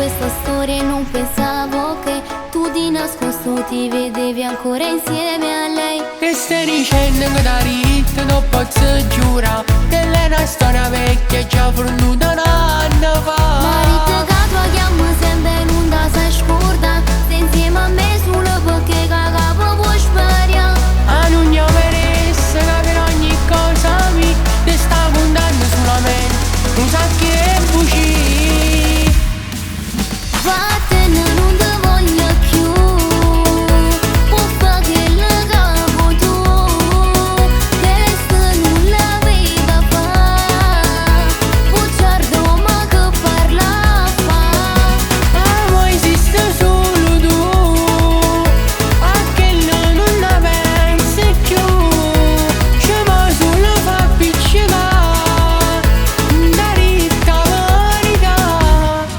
questa storia e non pensavo che tu di nascosto ti vedevi ancora insieme a lei. Che stai dicendo che da ritto non posso giurare che lei è una storia vecchia già fornuta un anno fa. Marito che tua chiama sempre non da sai scorda, sei insieme a me solo perché cagavo puoi sbagliare. A non meresse capire ogni cosa mi ti sta puntando solamente un sacco e buci. Vattene non ti voglio più, può fare che le capo tu, che se non la veda fa, bugiardo ma che parla fa. Amo esiste solo tu, a che non la pensi più, ci ma solo fa appiccicare, da ritta verità.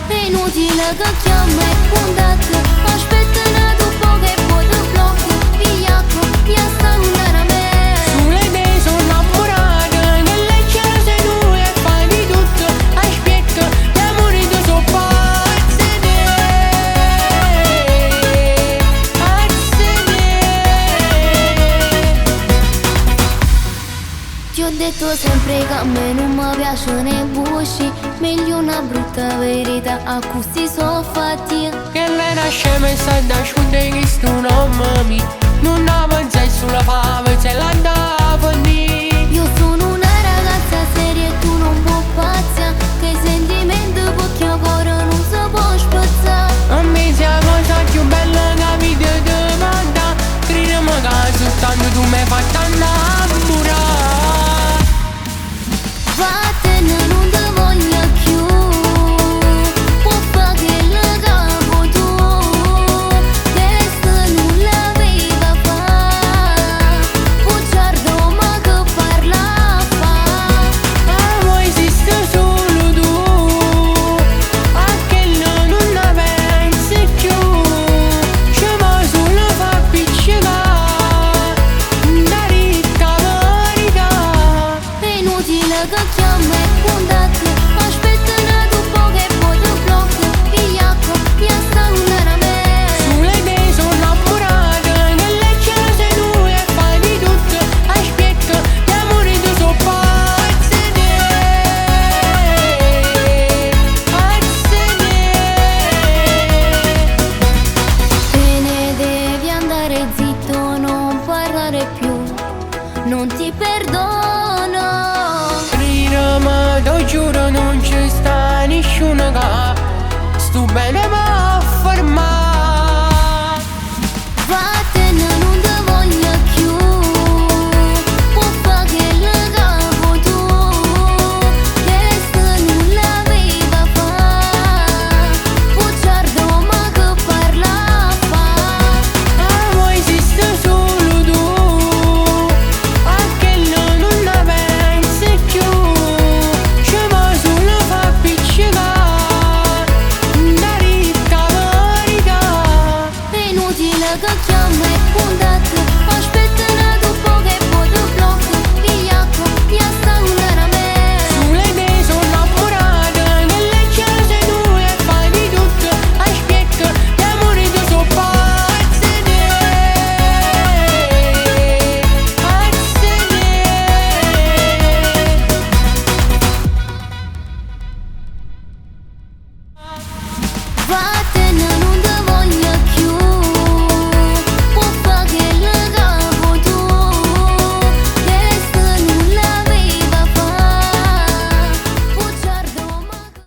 È inutile che chiama e contatto, aspetta una dopo che poi ti blocco, vigliacco, via sta andare a me. Sulle idee sono innamorata, che leggera sei tu e fai di tutto, aspetta, l'amore ti so pazze te, pazze te. Ti ho detto sempre che a me non mi piacciono i busci, meglio una brutta verità a cui si sono fatti. Che lei nasce e sta da sconde che sto nome mi, non la pensai sulla fave, se l'andai